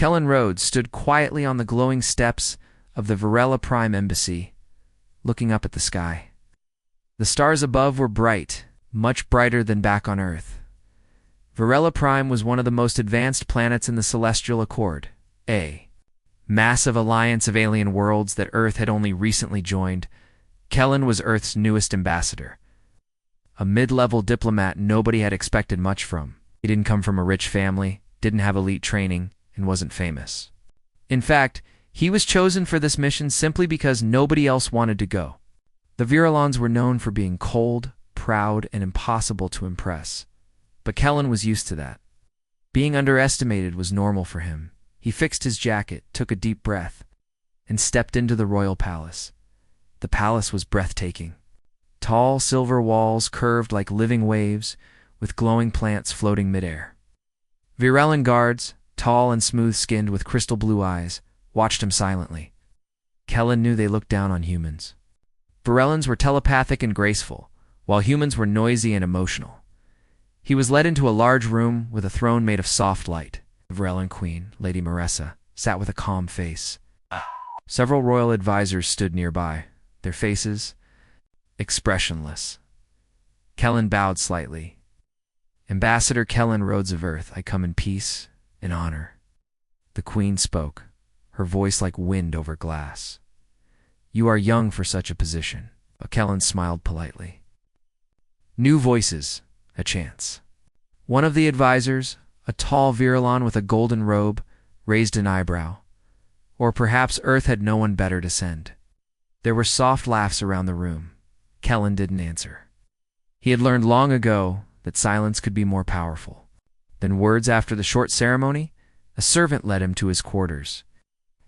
Kellen Rhodes stood quietly on the glowing steps of the Varela Prime Embassy, looking up at the sky. The stars above were bright, much brighter than back on Earth. Varela Prime was one of the most advanced planets in the Celestial Accord, a massive alliance of alien worlds that Earth had only recently joined. Kellen was Earth's newest ambassador, a mid-level diplomat nobody had expected much from. He didn't come from a rich family, didn't have elite training, and wasn't famous. In fact, he was chosen for this mission simply because nobody else wanted to go. The Virulons were known for being cold, proud, and impossible to impress. But Kellen was used to that. Being underestimated was normal for him. He fixed his jacket, took a deep breath, and stepped into the royal palace. The palace was breathtaking. Tall silver walls curved like living waves, with glowing plants floating midair. Virelan guards, tall and smooth-skinned with crystal blue eyes, watched him silently. Kellen knew they looked down on humans. Virelans were telepathic and graceful, while humans were noisy and emotional. He was led into a large room with a throne made of soft light. The Virelan queen, Lady Maressa, sat with a calm face. Several royal advisors stood nearby, their faces expressionless. Kellen bowed slightly. "Ambassador Kellen Rhodes of Earth, I come in peace and honor." The queen spoke, her voice like wind over glass. "You are young for such a position." Kellen smiled politely. New voices, a chance. One of the advisors, a tall Virulon with a golden robe, raised an eyebrow. Or perhaps Earth had no one better to send. There were soft laughs around the room. Kellen didn't answer. He had learned long ago that silence could be more powerful than words. After the short ceremony, a servant led him to his quarters.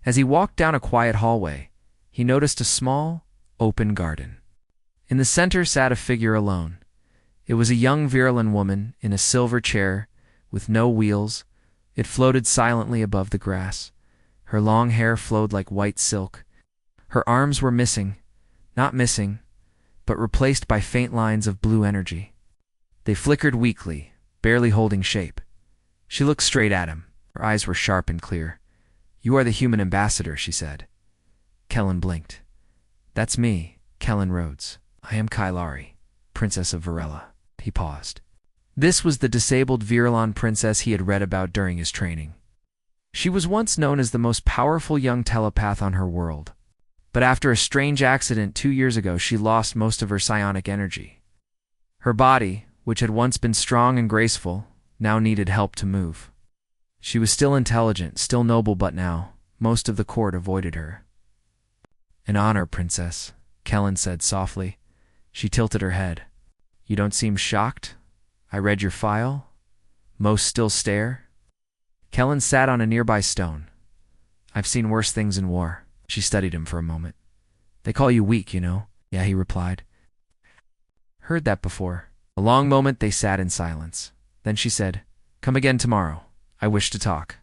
As he walked down a quiet hallway, he noticed a small, open garden. In the center sat a figure alone. It was a young Virulan woman in a silver chair with no wheels. It floated silently above the grass. Her long hair flowed like white silk. Her arms were missing, not missing, but replaced by faint lines of blue energy. They flickered weakly, barely holding shape. She looked straight at him. Her eyes were sharp and clear. "You are the human ambassador," she said. Kellen blinked. "That's me, Kellen Rhodes. I am Kailari, Princess of Varela." He paused. This was the disabled Virulan princess he had read about during his training. She was once known as the most powerful young telepath on her world. But after a strange accident 2 years ago, she lost most of her psionic energy. Her body, which had once been strong and graceful, now needed help to move. She was still intelligent, still noble, but now, most of the court avoided her. "An honor, princess," Kellen said softly. She tilted her head. "You don't seem shocked? I read your file. Most still stare." Kellen sat on a nearby stone. "I've seen worse things in war." She studied him for a moment. "They call you weak, you know." "Yeah," he replied. "Heard that before." A long moment they sat in silence. Then she said, "Come again tomorrow. I wish to talk."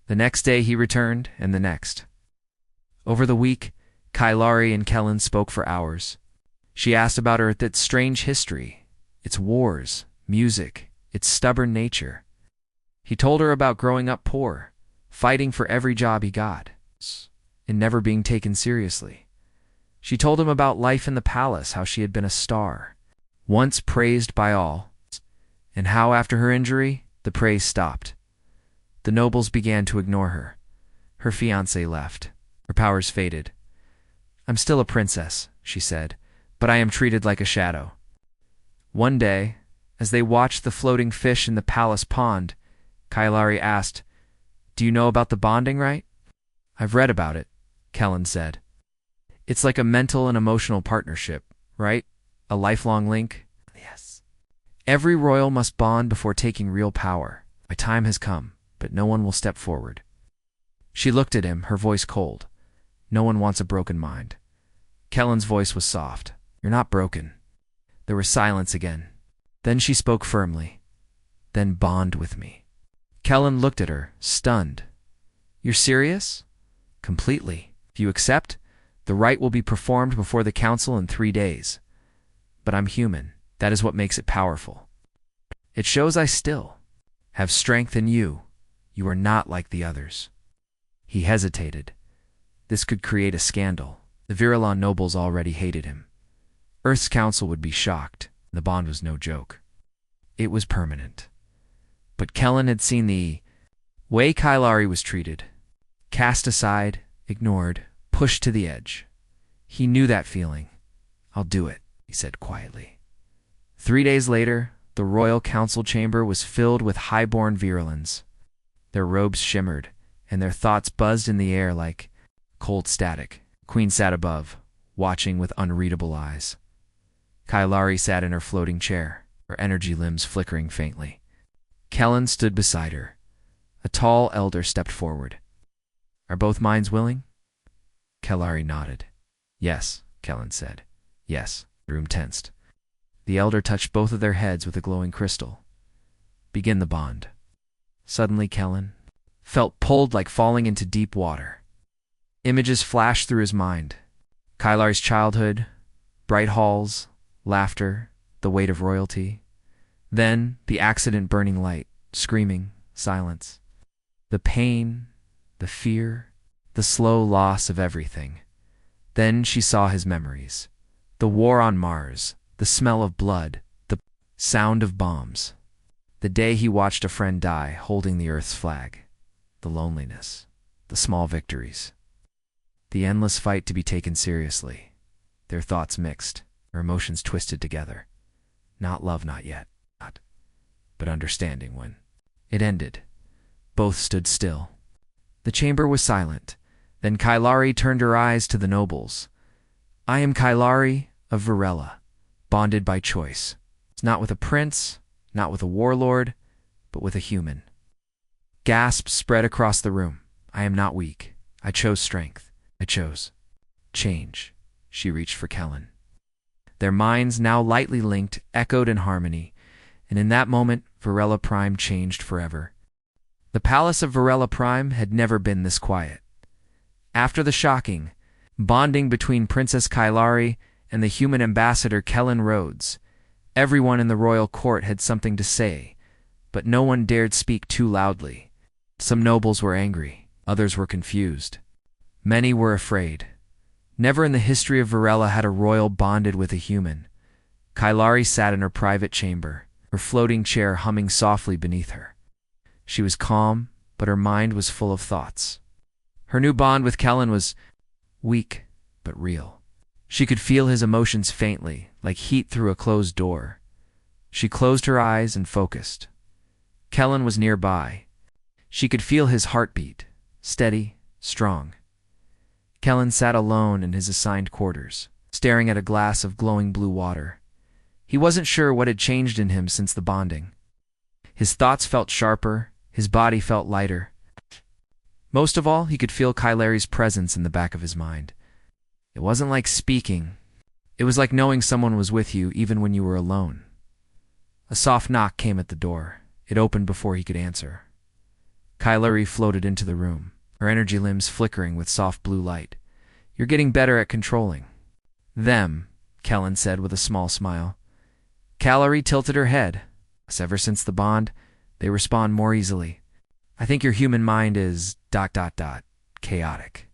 The next day he returned, and the next. Over the week, Kailari and Kellen spoke for hours. She asked about Earth, its strange history, its wars, music, its stubborn nature. He told her about growing up poor, fighting for every job he got, and never being taken seriously. She told him about life in the palace, how she had been a star, once praised by all, and how after her injury, the praise stopped. The nobles began to ignore her. Her fiancé left. Her powers faded. "I'm still a princess," she said, "but I am treated like a shadow." One day, as they watched the floating fish in the palace pond, Kailari asked, "Do you know about the bonding rite?" "I've read about it," Kellen said. "It's like a mental and emotional partnership, right? A lifelong link?" "Yes." "Every royal must bond before taking real power. My time has come, but no one will step forward." She looked at him, her voice cold. "No one wants a broken mind." Kellen's voice was soft. "You're not broken." There was silence again. Then she spoke firmly. "Then bond with me." Kellen looked at her, stunned. "You're serious?" "Completely. If you accept, the rite will be performed before the council in 3 days. But I'm human. That is what makes it powerful. It shows I still have strength in you. You are not like the others." He hesitated. This could create a scandal. The Virelon nobles already hated him. Earth's council would be shocked. The bond was no joke. It was permanent. But Kellen had seen the way Kylari was treated. Cast aside, ignored, pushed to the edge. He knew that feeling. "I'll do it," he said quietly. 3 days later, the royal council chamber was filled with highborn Virelons. Their robes shimmered, and their thoughts buzzed in the air like cold static. Queen sat above, watching with unreadable eyes. Kylari sat in her floating chair, her energy limbs flickering faintly. Kellen stood beside her. A tall elder stepped forward. "Are both minds willing?" Kylari nodded. "Yes," Kellen said. "Yes." The room tensed. The elder touched both of their heads with a glowing crystal. "Begin the bond." Suddenly Kellen felt pulled like falling into deep water. Images flashed through his mind. Kylari's childhood, bright halls, laughter, the weight of royalty. Then the accident, burning light, screaming, silence. The pain, the fear, the slow loss of everything. Then she saw his memories. The war on Mars, the smell of blood, the sound of bombs. The day he watched a friend die holding the Earth's flag. The loneliness, the small victories. The endless fight to be taken seriously. Their thoughts mixed, their emotions twisted together. Not love, not yet. Not, but understanding when it ended. Both stood still. The chamber was silent. Then Kylari turned her eyes to the nobles. "I am Kylari of Virela, bonded by choice. Not with a prince, not with a warlord, but with a human." Gasps spread across the room. "I am not weak. I chose strength. I chose change." She reached for Kellen. Their minds, now lightly linked, echoed in harmony, and in that moment, Virela Prime changed forever. The palace of Virela Prime had never been this quiet. After the shocking bonding between Princess Kylari and the human ambassador Kellen Rhodes, everyone in the royal court had something to say, but no one dared speak too loudly. Some nobles were angry, others were confused. Many were afraid. Never in the history of Virela had a royal bonded with a human. Kylari sat in her private chamber, her floating chair humming softly beneath her. She was calm, but her mind was full of thoughts. Her new bond with Kellen was weak, but real. She could feel his emotions faintly, like heat through a closed door. She closed her eyes and focused. Kellen was nearby. She could feel his heartbeat, steady, strong. Kellen sat alone in his assigned quarters, staring at a glass of glowing blue water. He wasn't sure what had changed in him since the bonding. His thoughts felt sharper, his body felt lighter. Most of all, he could feel Kylari's presence in the back of his mind. It wasn't like speaking. It was like knowing someone was with you even when you were alone. A soft knock came at the door. It opened before he could answer. Kylari floated into the room, her energy limbs flickering with soft blue light. "You're getting better at controlling them," Kellen said with a small smile. Kylari tilted her head. "Ever since the bond, they respond more easily. I think your human mind is ... chaotic."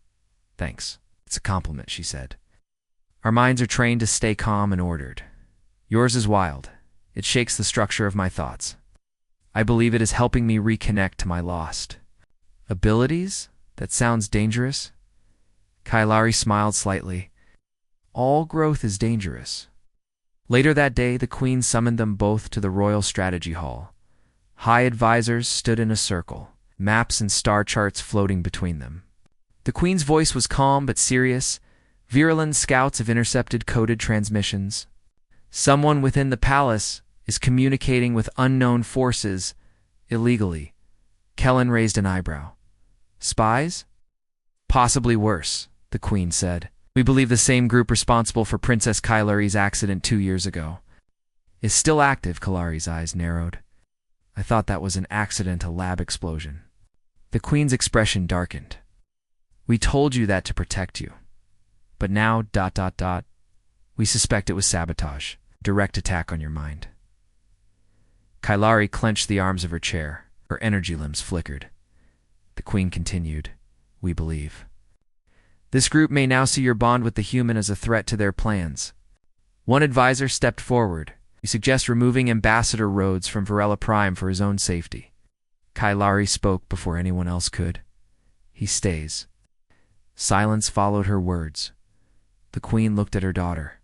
"Thanks. It's a compliment," she said. "Our minds are trained to stay calm and ordered. Yours is wild. It shakes the structure of my thoughts. I believe it is helping me reconnect to my lost abilities? That sounds dangerous." Kylari smiled slightly. "All growth is dangerous." Later that day, the Queen summoned them both to the Royal Strategy Hall. High advisors stood in a circle, maps and star charts floating between them. The Queen's voice was calm but serious. Virulent scouts have intercepted coded transmissions. Someone within the palace is communicating with unknown forces illegally. Kellen raised an eyebrow. "Spies?" "Possibly worse," the Queen said. "We believe the same group responsible for Princess Kylari's accident 2 years ago is still active." Kylari's eyes narrowed. "I thought that was an accident, a lab explosion." The Queen's expression darkened. "We told you that to protect you. But now, ... we suspect it was sabotage, direct attack on your mind." Kylari clenched the arms of her chair. Her energy limbs flickered. The Queen continued. we believe. This group may now see your bond with the human as a threat to their plans. One advisor stepped forward. He suggests removing Ambassador Rhodes from Varela Prime for his own safety. Kailari spoke before anyone else could. He stays. Silence followed her words. The queen looked at her daughter.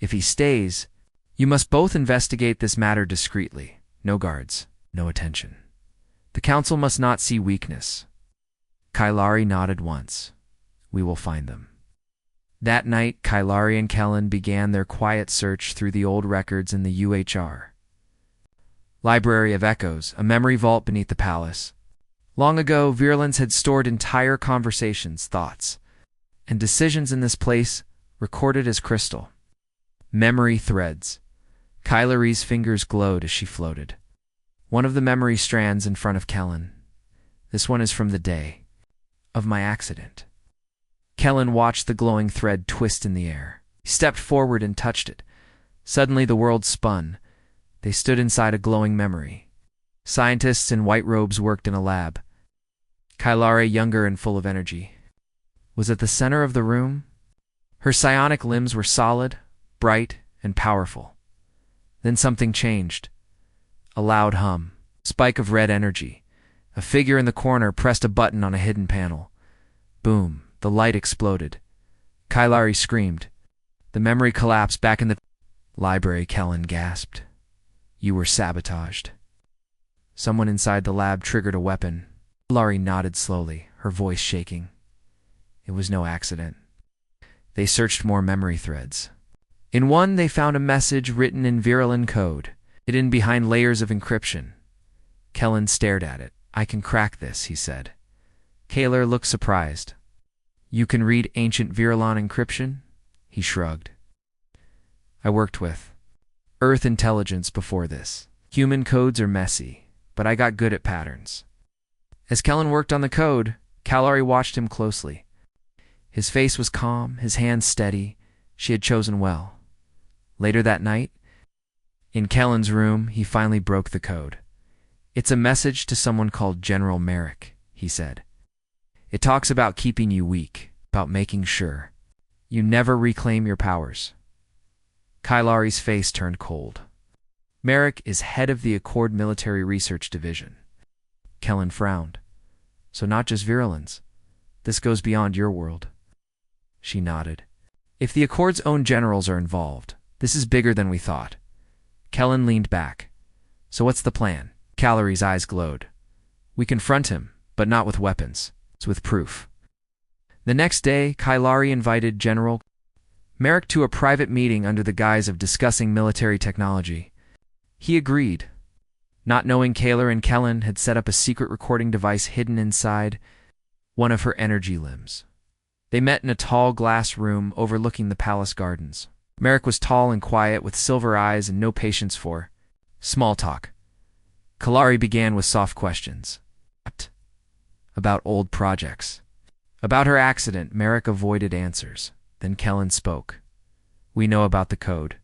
If he stays, you must both investigate this matter discreetly. No guards, no attention. The council must not see weakness. Kailari nodded once. We will find them. That night, Kailari and Kellen began their quiet search through the old records in the UHR. Library of Echoes, a memory vault beneath the palace. Long ago, virulence had stored entire conversations, thoughts, and decisions in this place, recorded as crystal. Memory threads. Kailari's fingers glowed as she floated. One of the memory strands in front of Kellen. This one is from the day of my accident. Kellen watched the glowing thread twist in the air. He stepped forward and touched it. Suddenly the world spun. They stood inside a glowing memory. Scientists in white robes worked in a lab. Kailari, younger and full of energy, was at the center of the room. Her psionic limbs were solid, bright, and powerful. Then something changed. A loud hum. Spike of red energy. A figure in the corner pressed a button on a hidden panel. Boom. The light exploded. Kailari screamed. The memory collapsed back in the library. Kellen gasped. You were sabotaged. Someone inside the lab triggered a weapon. Kailari nodded slowly, her voice shaking. It was no accident. They searched more memory threads. In one, they found a message written in Virulan code, hidden behind layers of encryption. Kellen stared at it. I can crack this, he said. Kalar looked surprised. You can read ancient Virulan encryption? He shrugged. I worked with Earth intelligence before this. Human codes are messy, but I got good at patterns. As Kellen worked on the code, Kailari watched him closely. His face was calm, his hands steady. She had chosen well. Later that night, in Kellen's room, he finally broke the code. It's a message to someone called General Merrick, he said. It talks about keeping you weak, about making sure you never reclaim your powers. Kailari's face turned cold. Merrick is head of the Accord Military Research Division. Kellen frowned. So not just virulence. This goes beyond your world. She nodded. If the Accord's own generals are involved, this is bigger than we thought. Kellen leaned back. So what's the plan? Kailari's eyes glowed. We confront him, but not with weapons. It's with proof. The next day, Kailari invited General Merrick to a private meeting under the guise of discussing military technology. He agreed. Not knowing Kalar and Kellen had set up a secret recording device hidden inside one of her energy limbs. They met in a tall glass room overlooking the palace gardens. Merrick was tall and quiet, with silver eyes and no patience for small talk. Kailari began with soft questions. About old projects. About her accident, Merrick avoided answers. Then Kellen spoke. We know about the code.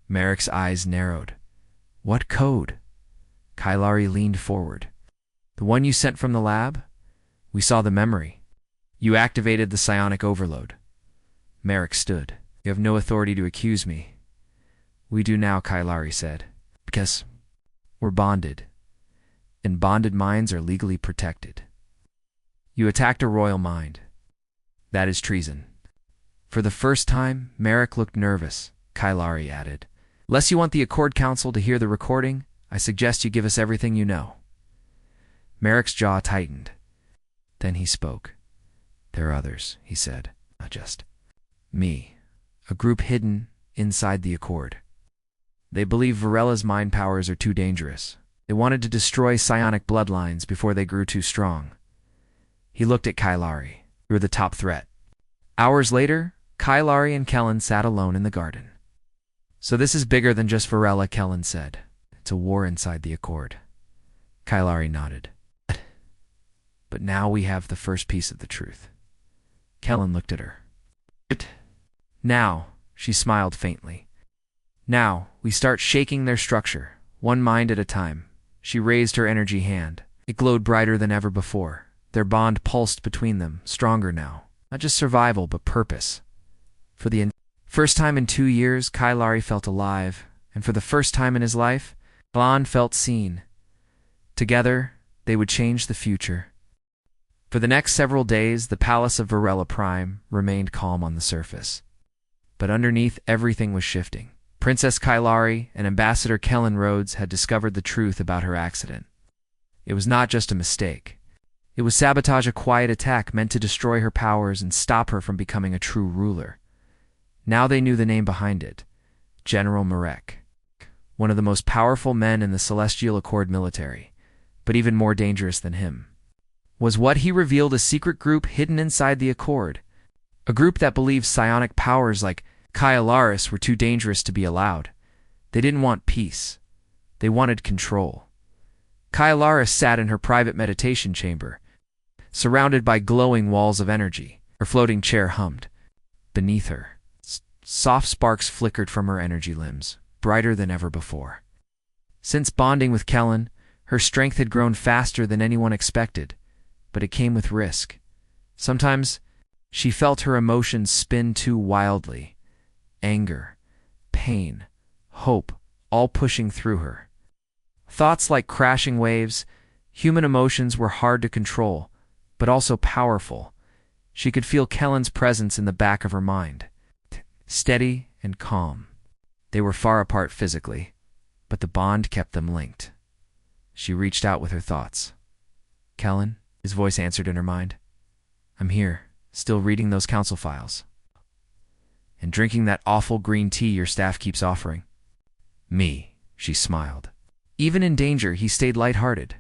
Merrick's eyes narrowed. What code? Kailari leaned forward. The one you sent from the lab? We saw the memory. You activated the psionic overload. Merrick stood. You have no authority to accuse me. We do now, Kailari said. Because we're bonded. And bonded minds are legally protected. You attacked a royal mind. That is treason. For the first time, Merrick looked nervous. Kailari added. Unless you want the Accord Council to hear the recording, I suggest you give us everything you know. Merrick's jaw tightened. Then he spoke. There are others, he said. Not just me. A group hidden inside the Accord. They believe Varela's mind powers are too dangerous. They wanted to destroy psionic bloodlines before they grew too strong. He looked at Kailari. You were the top threat. Hours later, Kailari and Kellen sat alone in the garden. So this is bigger than just Varela, Kellen said. It's a war inside the Accord. Kailari nodded. But now we have the first piece of the truth. Kellen looked at her. Now, she smiled faintly. Now, we start shaking their structure, one mind at a time. She raised her energy hand. It glowed brighter than ever before. Their bond pulsed between them, stronger now. Not just survival, but purpose. For the first time in 2 years, Kailari felt alive, and for the first time in his life, Kalan felt seen. Together, they would change the future. For the next several days, the palace of Varela Prime remained calm on the surface. But underneath, everything was shifting. Princess Kailari and Ambassador Kellen Rhodes had discovered the truth about her accident. It was not just a mistake. It was sabotage, a quiet attack meant to destroy her powers and stop her from becoming a true ruler. Now they knew the name behind it: General Marek, one of the most powerful men in the Celestial Accord military, but even more dangerous than him was what he revealed: a secret group hidden inside the Accord, a group that believed psionic powers like Kaelaris were too dangerous to be allowed. They didn't want peace. They wanted control. Kaelaris sat in her private meditation chamber, surrounded by glowing walls of energy. Her floating chair hummed. Beneath her, soft sparks flickered from her energy limbs, brighter than ever before. Since bonding with Kellen, her strength had grown faster than anyone expected, but it came with risk. Sometimes she felt her emotions spin too wildly. Anger, pain, hope, all pushing through her. Thoughts like crashing waves. Human emotions were hard to control, but also powerful. She could feel Kellen's presence in the back of her mind, steady and calm. They were far apart physically, but the bond kept them linked. She reached out with her thoughts. "Kellen," his voice answered in her mind. "I'm here, still reading those council files. And drinking that awful green tea your staff keeps offering." "Me," she smiled. Even in danger, he stayed lighthearted.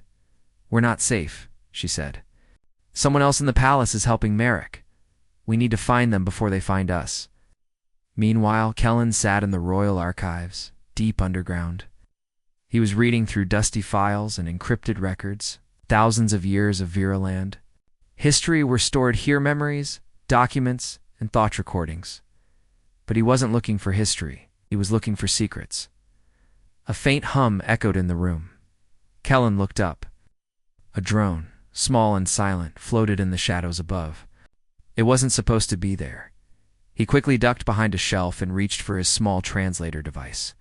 "We're not safe," she said. "Someone else in the palace is helping Marek. We need to find them before they find us." Meanwhile, Kellen sat in the royal archives, deep underground. He was reading through dusty files and encrypted records, thousands of years of Viraland. History were stored here: memories, documents, and thought recordings. But he wasn't looking for history. He was looking for secrets. A faint hum echoed in the room. Kellen looked up. A drone, small and silent, floated in the shadows above. It wasn't supposed to be there. He quickly ducked behind a shelf and reached for his small translator device.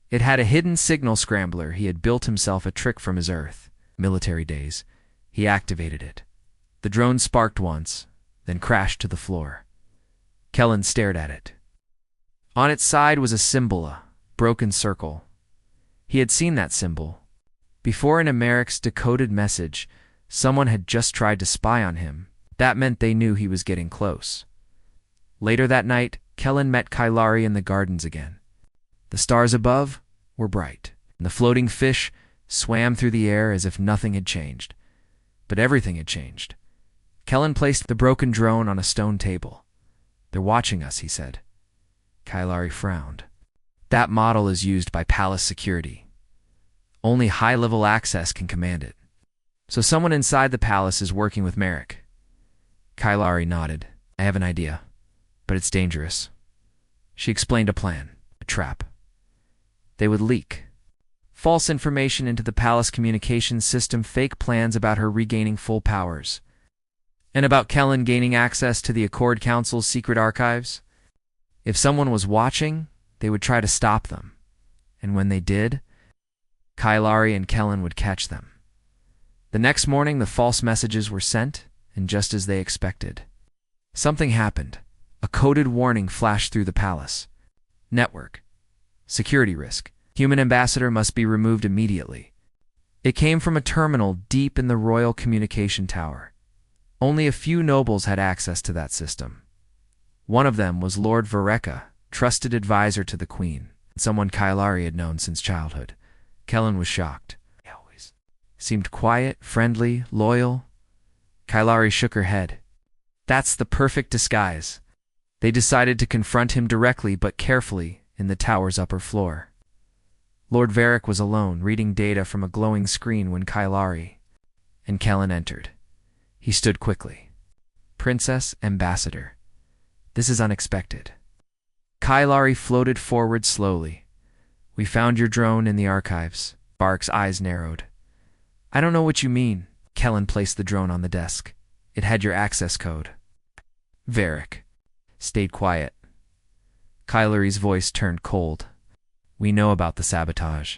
It had a hidden signal scrambler. He had built himself a trick from his Earth military days. He activated it. The drone sparked once, then crashed to the floor. Kellen stared at it. On its side was a symbol, a broken circle. He had seen that symbol before in Marek's decoded message. Someone had just tried to spy on him. That meant they knew he was getting close. Later that night, Kellen met Kailari in the gardens again. The stars above were bright, and the floating fish swam through the air as if nothing had changed. But everything had changed. Kellen placed the broken drone on a stone table. "They're watching us," he said. Kailari frowned. "That model is used by palace security. Only high-level access can command it. So someone inside the palace is working with Marek." Kailari nodded. "I have an idea, but it's dangerous." She explained a plan, a trap. They would leak false information into the palace communications system, fake plans about her regaining full powers, and about Kellen gaining access to the Accord Council's secret archives. If someone was watching, they would try to stop them. And when they did, Kailari and Kellen would catch them. The next morning, the false messages were sent, and just as they expected, something happened. A coded warning flashed through the palace. "Network. Security risk. Human ambassador must be removed immediately." It came from a terminal deep in the royal communication tower. Only a few nobles had access to that system. One of them was Lord Vareka, trusted advisor to the queen, someone Kailari had known since childhood. Kellen was shocked. He always seemed quiet, friendly, loyal. Kailari shook her head. "That's the perfect disguise." They decided to confront him directly but carefully in the tower's upper floor. Lord Varek was alone, reading data from a glowing screen when Kailari and Kellen entered. He stood quickly. "Princess, Ambassador, this is unexpected." Kailari floated forward slowly. "We found your drone in the archives." Bark's eyes narrowed. "I don't know what you mean." Kellen placed the drone on the desk. It had your access code. Varric stayed quiet. Kylari's voice turned cold. We know about the sabotage.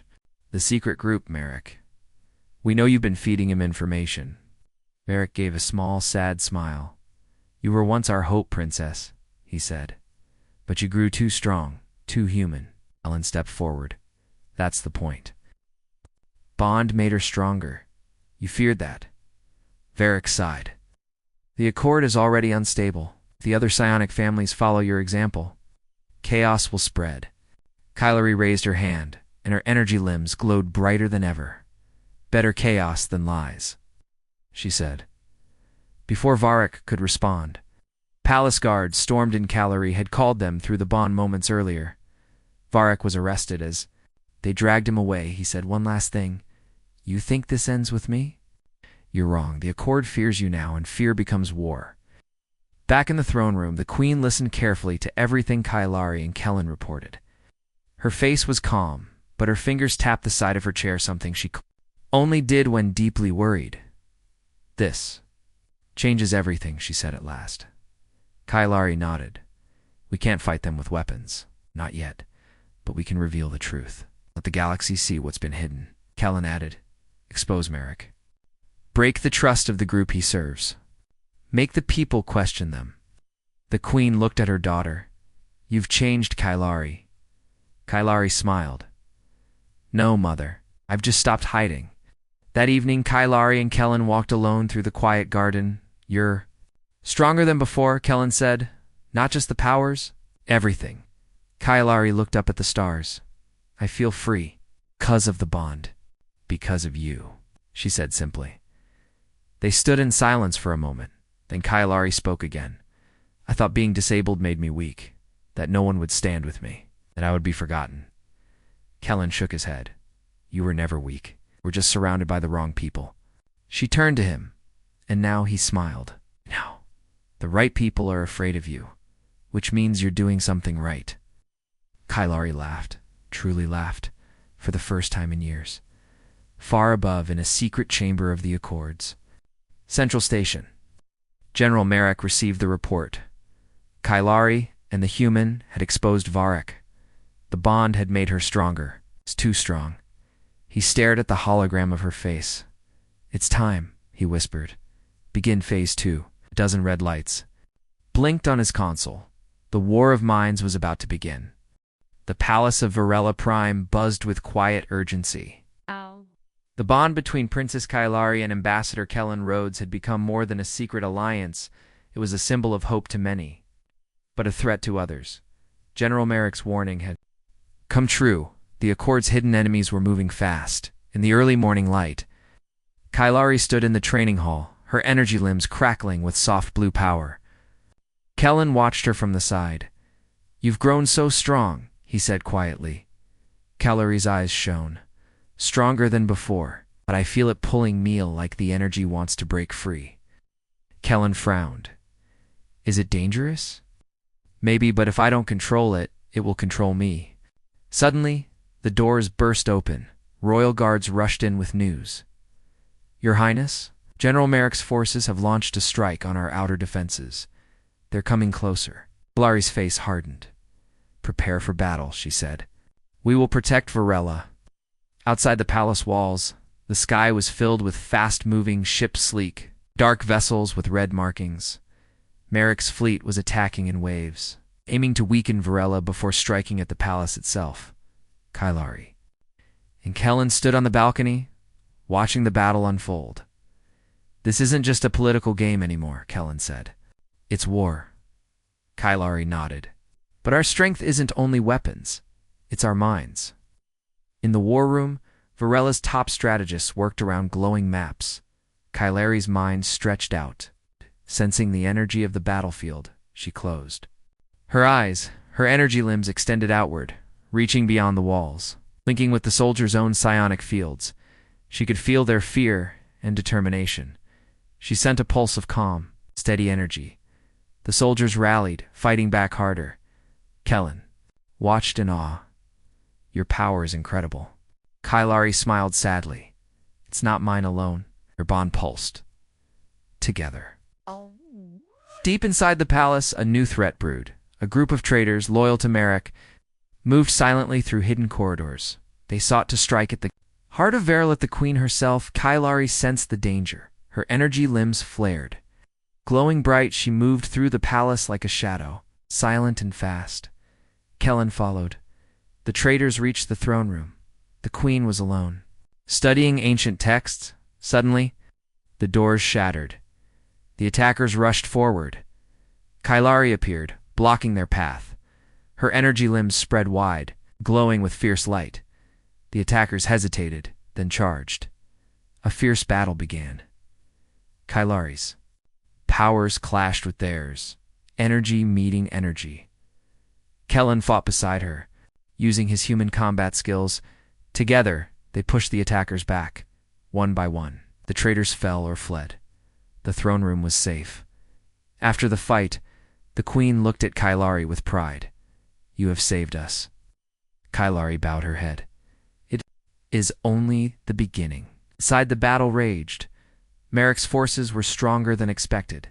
The secret group, Merrick. We know you've been feeding him information. Varric gave a small, sad smile. You were once our hope, Princess, he said. But you grew too strong, too human. Ellen stepped forward. That's the point. Bond made her stronger. You feared that. Varric sighed. The Accord is already unstable. If the other psionic families follow your example, chaos will spread. Kylari raised her hand, and her energy limbs glowed brighter than ever. Better chaos than lies, she said. Before Varric could respond, palace guards stormed in. Kylari had called them through the bond moments earlier. Varric was arrested as they dragged him away. He said, one last thing. You think this ends with me? You're wrong. The Accord fears you now, and fear becomes war. Back in the throne room, the Queen listened carefully to everything Kylari and Kellen reported. Her face was calm, but her fingers tapped the side of her chair, something she only did when deeply worried. This changes everything, she said at last. Kylari nodded. We can't fight them with weapons. Not yet. But we can reveal the truth. Let the galaxy see what's been hidden. Kellen added. Expose Merrick. Break the trust of the group he serves. Make the people question them. The Queen looked at her daughter. You've changed, Kylari. Kylari smiled. No, Mother. I've just stopped hiding. That evening, Kylari and Kellen walked alone through the quiet garden. You're stronger than before, Kellen said. Not just the powers, everything. Kylari looked up at the stars. I feel free. Because of the bond. Because of you, she said simply. They stood in silence for a moment. Then Kylari spoke again. I thought being disabled made me weak, that no one would stand with me, that I would be forgotten. Kellen shook his head. You were never weak. We're just surrounded by the wrong people. She turned to him, and now he smiled. No, the right people are afraid of you, which means you're doing something right. Kylari laughed, truly laughed, for the first time in years. Far above, in a secret chamber of the Accords. Central Station. General Merrick received the report. Kylari and the human had exposed Varric. The bond had made her stronger. It's too strong. He stared at the hologram of her face. It's time, he whispered. Begin Phase 2. A dozen red lights blinked on his console. The war of minds was about to begin. The palace of Varela Prime buzzed with quiet urgency. Ow. The bond between Princess Kylari and Ambassador Kellen Rhodes had become more than a secret alliance. It was a symbol of hope to many, but a threat to others. General Merrick's warning had come true. The Accord's hidden enemies were moving fast. In the early morning light, Kylari stood in the training hall, her energy limbs crackling with soft blue power. Kellen watched her from the side. You've grown so strong, he said quietly. Kylari's eyes shone. Stronger than before, but I feel it pulling me like the energy wants to break free. Kellen frowned. Is it dangerous? Maybe, but if I don't control it, it will control me. Suddenly, the doors burst open. Royal guards rushed in with news. Your Highness, General Merrick's forces have launched a strike on our outer defenses. They're coming closer. Kylari's face hardened. Prepare for battle, she said. We will protect Varela. Outside the palace walls, the sky was filled with fast-moving ships, sleek, dark vessels with red markings. Merrick's fleet was attacking in waves, aiming to weaken Varela before striking at the palace itself. Kylari. And Kellen stood on the balcony, watching the battle unfold. This isn't just a political game anymore, Kellen said. It's war. Kylari nodded. But our strength isn't only weapons. It's our minds. In the war room, Varela's top strategists worked around glowing maps. Kylari's mind stretched out. Sensing the energy of the battlefield, she closed. Her eyes, her energy limbs extended outward, reaching beyond the walls, linking with the soldiers' own psionic fields. She could feel their fear and determination. She sent a pulse of calm, steady energy. The soldiers rallied, fighting back harder. Kellen watched in awe. Your power is incredible. Kylari smiled sadly. It's not mine alone. Their bond pulsed. Together. Deep inside the palace, a new threat brewed. A group of traitors, loyal to Merrick, moved silently through hidden corridors. They sought to strike at the heart of Verilith, the queen herself. Kylari sensed the danger. Her energy limbs flared. Glowing bright, she moved through the palace like a shadow, silent and fast. Kellen followed. The traitors reached the throne room. The queen was alone. Studying ancient texts, suddenly, the doors shattered. The attackers rushed forward. Kylari appeared, blocking their path. Her energy limbs spread wide, glowing with fierce light. The attackers hesitated, then charged. A fierce battle began. Kylari's powers clashed with theirs, energy meeting energy. Kellen fought beside her, using his human combat skills. Together, they pushed the attackers back, one by one. The traitors fell or fled. The throne room was safe. After the fight, the queen looked at Kylari with pride. "You have saved us." Kylari bowed her head. "It is only the beginning." Inside, the battle raged. Merrick's forces were stronger than expected.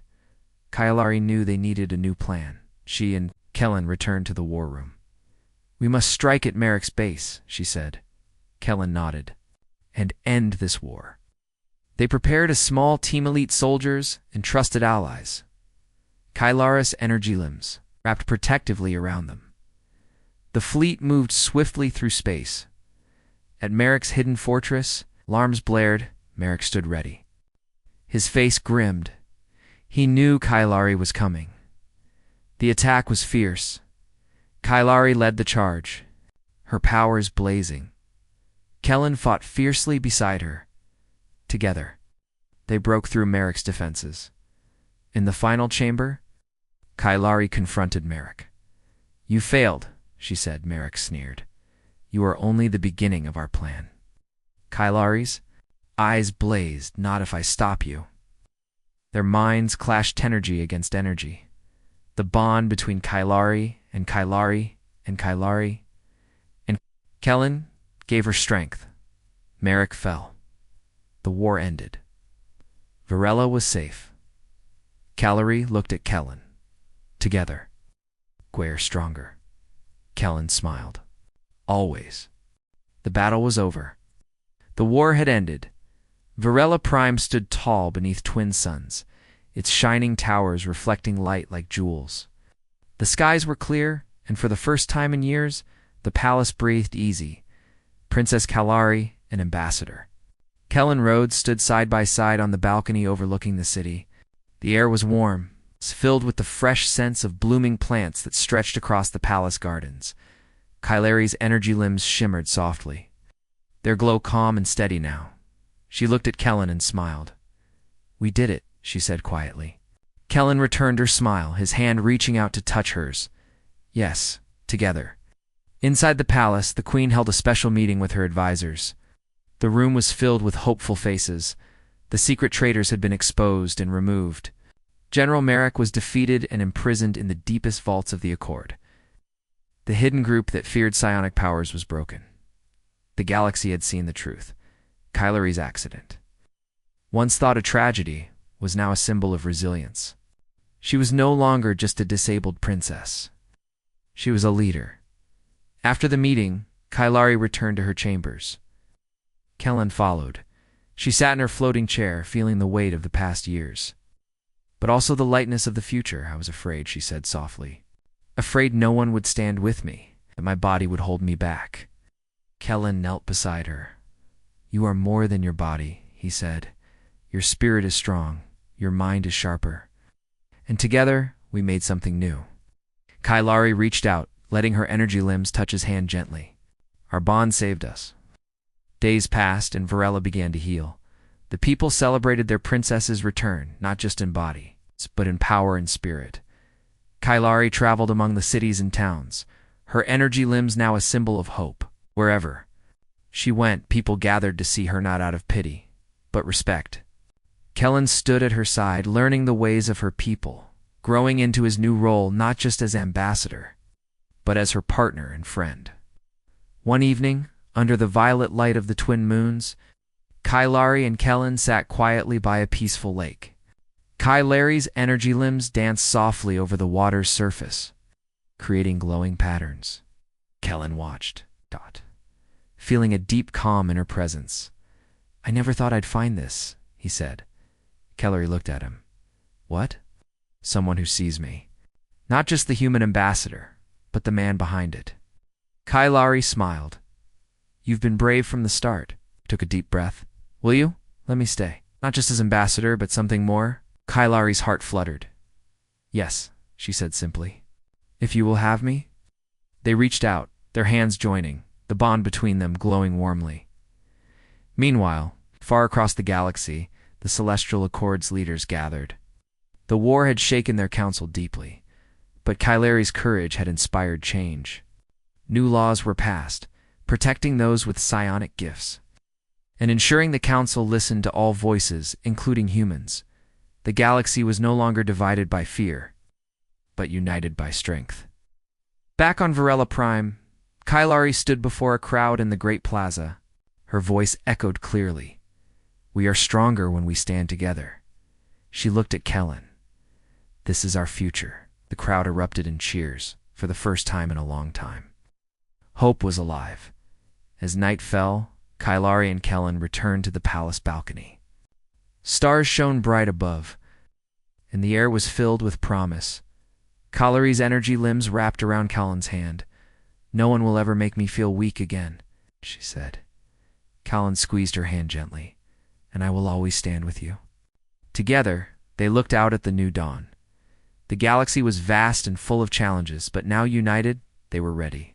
Kylari knew they needed a new plan. She and Kellen returned to the war room. "We must strike at Merrick's base," she said. Kellen nodded. "And end this war." They prepared a small team, elite soldiers and trusted allies. Kylari's energy limbs wrapped protectively around them. The fleet moved swiftly through space. At Merrick's hidden fortress, alarms blared. Merrick stood ready. His face grimmed. He knew Kylari was coming. The attack was fierce. Kylari led the charge, her powers blazing. Kellen fought fiercely beside her. Together, they broke through Merrick's defenses. In the final chamber, Kylari confronted Merrick. "You failed," she said. Merrick sneered. "You are only the beginning of our plan." Kylari's eyes blazed. "Not if I stop you." Their minds clashed, energy against energy. The bond between Kylari and Kylari and Kylari and Kellen gave her strength. Merrick fell. The war ended. Varela was safe. Kylari looked at Kellen. Together, we're stronger. Kellen smiled. Always. The battle was over. The war had ended. Varela Prime stood tall beneath twin suns, its shining towers reflecting light like jewels. The skies were clear, and for the first time in years, the palace breathed easy. Princess Kylari, an ambassador. Kellen Rhodes stood side by side on the balcony overlooking the city. The air was warm, filled with the fresh scents of blooming plants that stretched across the palace gardens. Kylari's energy limbs shimmered softly, their glow calm and steady now. She looked at Kellen and smiled. "We did it," she said quietly. Kellen returned her smile, his hand reaching out to touch hers. "Yes, together." Inside the palace, the queen held a special meeting with her advisors. The room was filled with hopeful faces. The secret traitors had been exposed and removed. General Merrick was defeated and imprisoned in the deepest vaults of the Accord. The hidden group that feared psionic powers was broken. The galaxy had seen the truth. Kylari's accident, once thought a tragedy, was now a symbol of resilience. She was no longer just a disabled princess. She was a leader. After the meeting, Kylari returned to her chambers. Kellen followed. She sat in her floating chair, feeling the weight of the past years. "But also the lightness of the future. I was afraid," she said softly. "Afraid no one would stand with me, that my body would hold me back." Kellen knelt beside her. "You are more than your body," he said. "Your spirit is strong. Your mind is sharper. And together, we made something new." Kylari reached out, letting her energy limbs touch his hand gently. "Our bond saved us." Days passed, and Varela began to heal. The people celebrated their princess's return, not just in body, but in power and spirit. Kylari traveled among the cities and towns, her energy limbs now a symbol of hope. Wherever she went, people gathered to see her, not out of pity, but respect. Kellen stood at her side, learning the ways of her people, growing into his new role not just as ambassador, but as her partner and friend. One evening, under the violet light of the twin moons, Kailari and Kellen sat quietly by a peaceful lake. Kailari's energy limbs danced softly over the water's surface, creating glowing patterns. Kellen watched, feeling a deep calm in her presence. "I never thought I'd find this," he said. Kailari looked at him. "What?" "Someone who sees me. Not just the human ambassador, but the man behind it." Kailari smiled. "You've been brave from the start." Took a deep breath. "Will you? Let me stay. Not just as ambassador, but something more." Kailari's heart fluttered. "Yes," she said simply. "If you will have me?" They reached out, their hands joining, the bond between them glowing warmly. Meanwhile, far across the galaxy, the Celestial Accord's leaders gathered. The war had shaken their council deeply, but Kailari's courage had inspired change. New laws were passed, protecting those with psionic gifts, and ensuring the council listened to all voices, including humans. The galaxy was no longer divided by fear, but united by strength. Back on Varela Prime, Kailari stood before a crowd in the Great Plaza. Her voice echoed clearly. "We are stronger when we stand together." She looked at Kellen. "This is our future." The crowd erupted in cheers, for the first time in a long time. Hope was alive. As night fell, Kailari and Kellen returned to the palace balcony. Stars shone bright above, and the air was filled with promise. Kailari's energy limbs wrapped around Kellen's hand. "No one will ever make me feel weak again," she said. Kellen squeezed her hand gently. "And I will always stand with you." Together, they looked out at the new dawn. The galaxy was vast and full of challenges, but now united, they were ready.